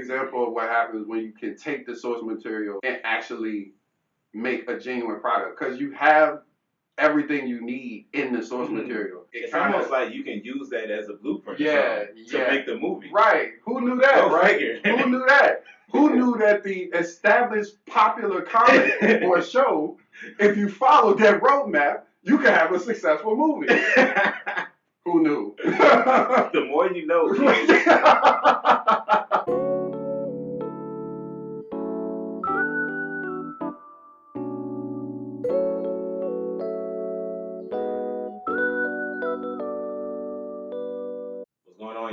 example of what happens when you can take the source material and actually make a genuine product, because you have everything you need in the source material. It's almost like you can use that as a blueprint to make the movie. Right. Who knew that, right? Figure. Who knew that? Who knew that the established popular comic or show, if you followed that roadmap, you could have a successful movie? Who knew? The more you know.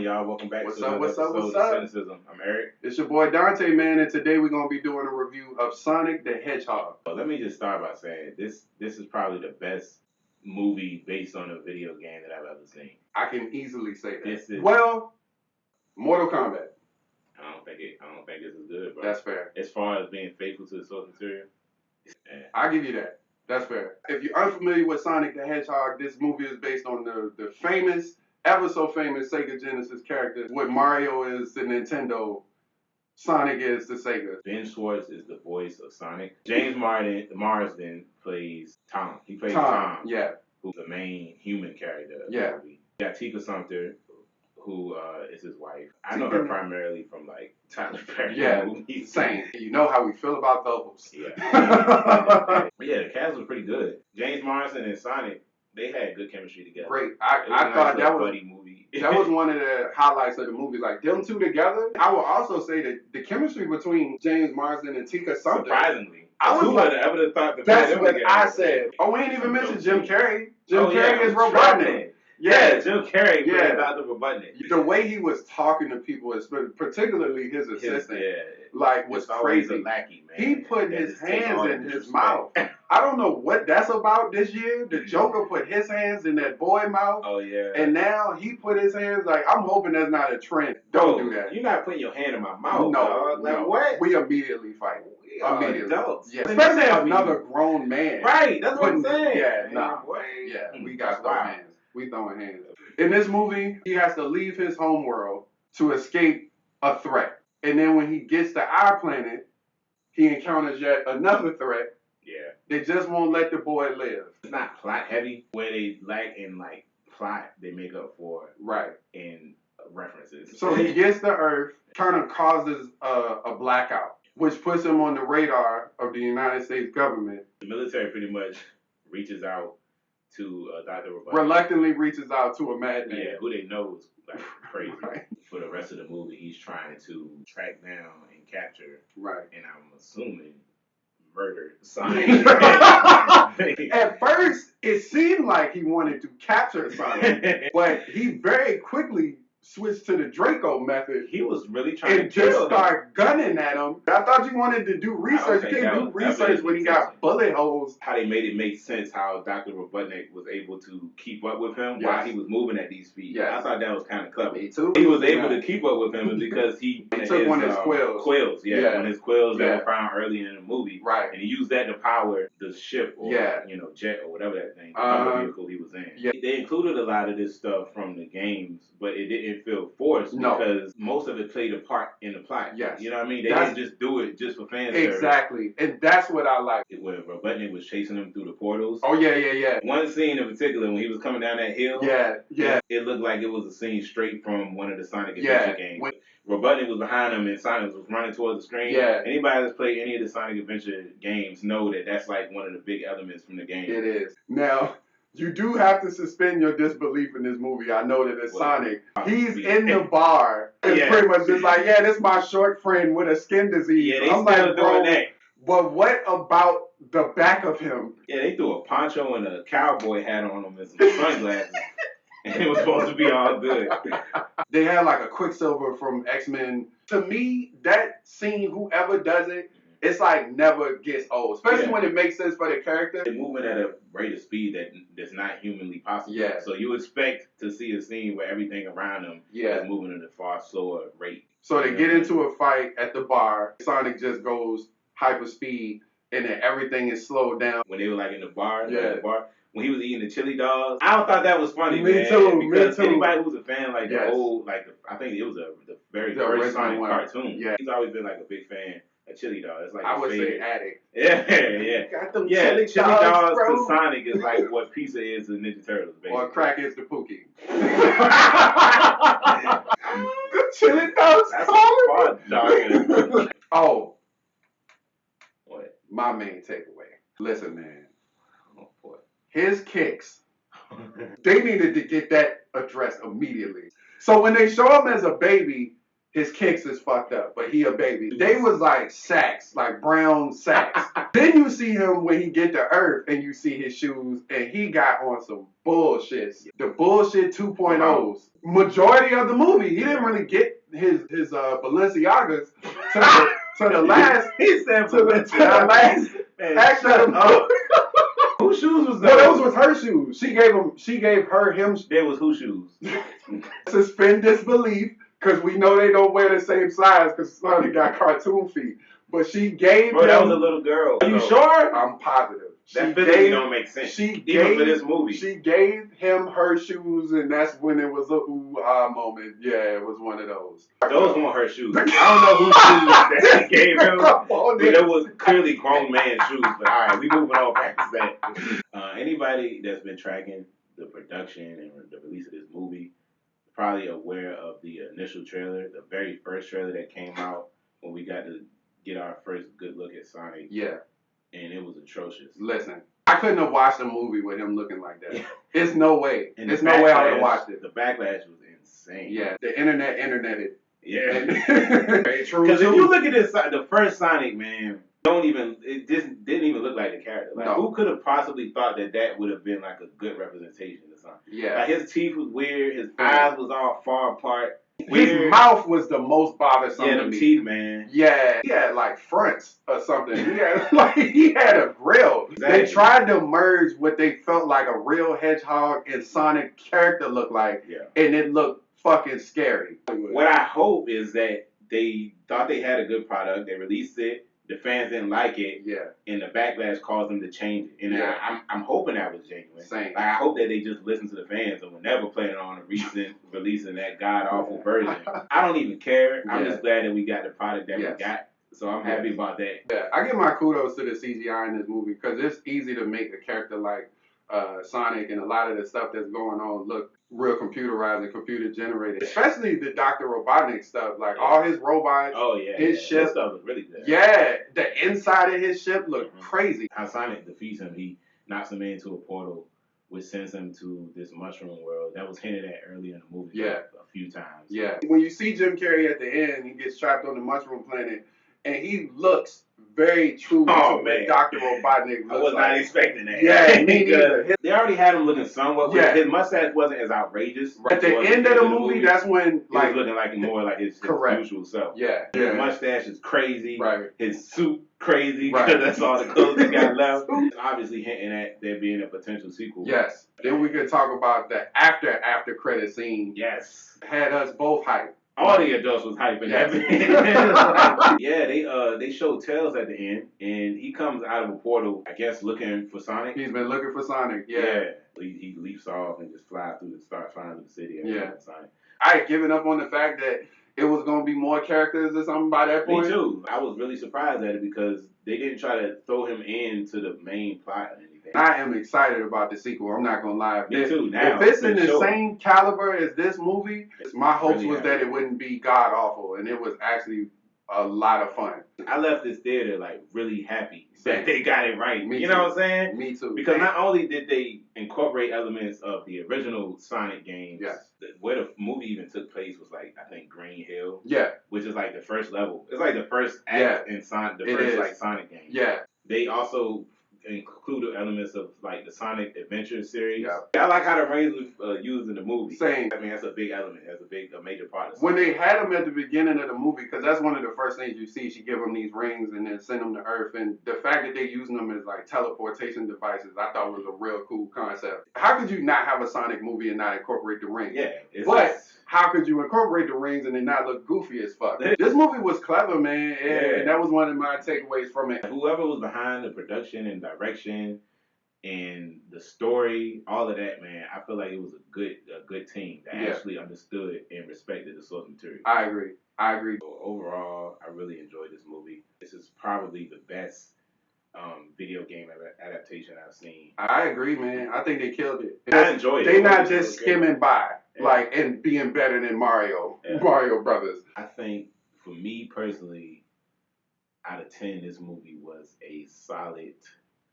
Y'all, welcome back to another episode of Cinecism. I'm Eric. It's your boy Dante, man, and today we're gonna be doing a review of Sonic the Hedgehog. Well, let me just start by saying this is probably the best movie based on a video game that I've ever seen. I can easily say that. This is, well, Mortal Kombat. I don't think this is good, bro. That's fair. As far as being faithful to the source material, I'll give you that. That's fair. If you're unfamiliar with Sonic the Hedgehog, this movie is based on the famous, ever so famous Sega Genesis character. What Mario is the Nintendo, Sonic is the Sega. Ben Schwartz is the voice of Sonic. James Marsden plays Tom. He plays Tom. Yeah. Who's the main human character of the movie. You got Tika Sumpter, who is his wife. I know her primarily from like Tyler Perry movies. Same. You know how we feel about those. Yeah. Yeah, the cast was pretty good. James Marsden and Sonic, they had good chemistry together. Great. I thought that was buddy movie. That was one of the highlights of the movie. Like them two together. I will also say that the chemistry between James Marsden and Tika Sumpter. Surprisingly. I would have ever thought that. That's what I said. Oh, we ain't even mentioned Jim Carrey. Jim Carrey is Robotnik. Yeah, Jim Carrey played Dr. Robotnik. The way he was talking to people, particularly his assistant, was crazy. A lackey, man. He put his hands in his mouth. I don't know what that's about this year. The Joker put his hands in that boy mouth. Oh, yeah. And now he put his hands, I'm hoping that's not a trend. Don't do that. You're not putting your hand in my mouth. No. What? We immediately fight. Immediately. Adults. Yeah. Especially another grown man. Right. That's what I'm saying. Yeah, we got those hands. We throwing hands. In this movie, he has to leave his homeworld to escape a threat. And then when he gets to our planet, he encounters yet another threat. Yeah. They just won't let the boy live. It's not plot heavy. Where they lack in plot, they make up for in references. So he gets to Earth, kind of causes a blackout, which puts him on the radar of the United States government. The military pretty much reaches out to Dr. Robotnik. Reluctantly reaches out to a madman. Yeah, who they know is crazy. For the rest of the movie, he's trying to track down and capture. Right. And I'm assuming murder Sonic. At first, it seemed like he wanted to capture Sonic, but he very quickly switched to the Draco method. He was really trying to just start gunning at him. I thought you wanted to do research. You can't do research when he got bullet holes. How they made it make sense how Dr. Robotnik was able to keep up with him while he was moving at these speeds. I thought that was kind of clever. Me too. He was able to keep up with him because he took one of his quills. One of his quills that were found early in the movie. Right. And he used that to power the ship or jet or whatever that thing, the vehicle he was in. Yeah. They included a lot of this stuff from the games, but it didn't feel forced. No. Because most of it played a part in the plot. Yes. You know what I mean? They didn't just do it just for fan service. Exactly. And that's what I like. Where Robotnik was chasing him through the portals. Oh, yeah. One scene in particular, when he was coming down that hill. Yeah. It looked like it was a scene straight from one of the Sonic Adventure games. Robotnik was behind him and Sonic was running towards the screen. Yeah. Anybody that's played any of the Sonic Adventure games know that that's like one of the big elements from the game. It is. Now, you do have to suspend your disbelief in this movie. I know that it's Sonic. He's in the bar. It's pretty much just like, this is my short friend with a skin disease. Yeah, they still doing that. But what about the back of him? Yeah, they threw a poncho and a cowboy hat on him and some sunglasses. And it was supposed to be all good. They had like a Quicksilver from X-Men. To me, that scene, whoever does it, it's like never gets old, especially when it makes sense for the character. They're moving at a rate of speed that's not humanly possible. Yeah. So you expect to see a scene where everything around them is moving at a far slower rate. So they get into a fight at the bar. Sonic just goes hyper speed, and then everything is slowed down. When they were like in the bar, yeah. Like the bar. When he was eating the chili dogs, I thought that was funny, me man. Too, because me too. Anybody who's a fan, like the old, like I think it was the very first Sonic cartoon. Yeah, he's always been like a big fan of chili dogs. It's like I would favorite. say addict. Yeah. Got them chili dogs bro. to Sonic is like what pizza is to Ninja Turtles, basically. Or crack is to Pookie. The chili dogs. That's far darker. Oh. What? My main takeaway. Listen, man. Oh boy. His kicks. They needed to get that addressed immediately. So when they show him as a baby, his kicks is fucked up, but he a baby. They was like sacks, like brown sacks. Then you see him when he get to Earth and you see his shoes and he got on some bullshits. The bullshit 2.0s. Majority of the movie, he didn't really get his Balenciagas to the last. He said to the last action of the movie. Whose shoes was that? Well, those was her shoes. She gave him. They was whose shoes? Suspend disbelief, because we know they don't wear the same size, because Sonny got cartoon feet. But she gave him. That was a little girl. Are you sure? I'm positive. That physically don't make sense. Even for this movie. She gave him her shoes, and that's when it was a ooh-ah moment. Yeah, it was one of those. Those weren't her shoes. I don't know whose shoes that she gave him. But it was clearly grown man shoes. But all right, we moving on past that. Anybody that's been tracking the production and the release of this movie probably aware of the initial trailer, the very first trailer that came out when we got to get our first good look at Sonic. Yeah. And it was atrocious. Listen, I couldn't have watched a movie with him looking like that. There's no way. And there's no way I would have watched it. The backlash was insane. Yeah, the interneted. Yeah. Very true. Because if you look at this, the first Sonic, man, it just didn't even look like the character. Like, who could have possibly thought that would have been like a good representation of Sonic? Yeah. Like, his teeth was weird. His eyes was all far apart. Weird. His mouth was the most bothersome to me. Teeth, man. Yeah, he had like fronts or something. He had a grill. Exactly. They tried to merge what they felt like a real Hedgehog and Sonic character looked like, and it looked fucking scary. What I hope is that they thought they had a good product. They released it. The fans didn't like it, and the backlash caused them to change it. And I'm hoping that was genuine. Same. Like, I hope that they just listened to the fans and were never planning on a recent releasing that god awful version. I don't even care. I'm just glad that we got the product that we got. So I'm happy about that. Yeah, I give my kudos to the CGI in this movie because it's easy to make a character like Sonic and a lot of the stuff that's going on look real computerized and computer generated. Especially the Dr. Robotnik stuff, like all his robots. Oh yeah, his ship. That stuff was really good. Yeah, the inside of his ship looked crazy. How Sonic defeats him, he knocks him into a portal, which sends him to this mushroom world. That was hinted at earlier in the movie. A few times. Yeah. When you see Jim Carrey at the end, he gets trapped on the mushroom planet, and he looks very true to what Dr. Robotnik looks like. I was not expecting that. Yeah, me neither. They already had him looking somewhat. Yeah. His mustache wasn't as outrageous. At the end of the movie, that's when he was looking like more like his usual self. Yeah. His mustache is crazy. Right. His suit crazy because that's all the clothes he got left. Obviously hinting at there being a potential sequel. Yes. Then we could talk about the after credit scene. Yes. Had us both hyped. All the adults was hyping that. They showed Tails at the end, and he comes out of a portal, I guess, looking for Sonic. He's been looking for Sonic, He leaps off and just starts flying through the city. Sonic. I had given up on the fact that it was going to be more characters or something by that point. Me too. I was really surprised at it because they didn't try to throw him into the main plot or anything. I am excited about the sequel. I'm not going to lie. Me too. Now, if it's in the same caliber as this movie, my hopes was that it wouldn't be god awful, and it was actually a lot of fun. I left this theater like really happy that they got it right. Me you too. know what I'm saying? Me too. Because not only did they incorporate elements of the original Sonic games, where the movie even took place was like, I think, Green Hill. Yeah. Which is like the first level. It's like the first act in Sonic, Sonic game. Yeah. They also include elements of like the Sonic Adventure series. Yeah. I like how the rings were used in the movie. Same. I mean, that's a big element. That's a major part of when they had them at the beginning of the movie, because that's one of the first things you see. She give them these rings and then send them to Earth, and the fact that they using them as like teleportation devices, I thought was a real cool concept. How could you not have a Sonic movie and not incorporate the rings? Yeah, but how could you incorporate the rings and then not look goofy as fuck? This movie was clever, man, and that was one of my takeaways from it. Whoever was behind the production and direction and the story, all of that, man, I feel like it was a good team that actually understood and respected the source material. I agree. So overall, I really enjoyed this movie. This is probably the best video game adaptation I've seen. I agree, man. I think they killed it. I enjoyed it. They're not just skimming by, like, and being better than Mario Brothers. I think, for me personally, out of 10, this movie was a solid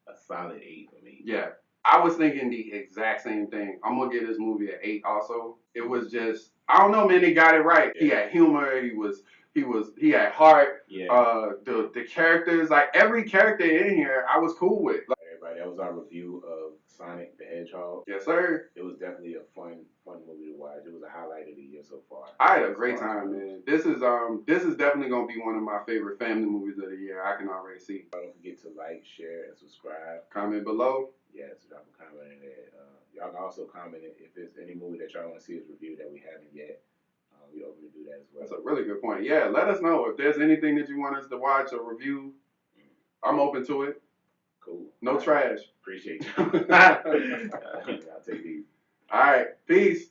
8 for me. Yeah. I was thinking the exact same thing. I'm going to give this movie an 8 also. It was just, I don't know, man, he got it right. Yeah. He had humor. He had heart. Yeah. The characters, like every character in here, I was cool with. Like, everybody, that was our review of Sonic the Hedgehog. Yes, sir. It was definitely a fun movie to watch. It was a highlight of the year so far. I had a great time, man. This is definitely gonna be one of my favorite family movies of the year. I can already see. Don't forget to like, share, and subscribe. Comment below. Yes, drop a comment in there. Y'all can also comment if there's any movie that y'all want to see us review that we haven't yet. We open to do that as well. That's a really good point. Yeah, let us know if there's anything that you want us to watch or review. I'm open to it. Cool. No trash. Appreciate you. I'll take these. All right. Peace.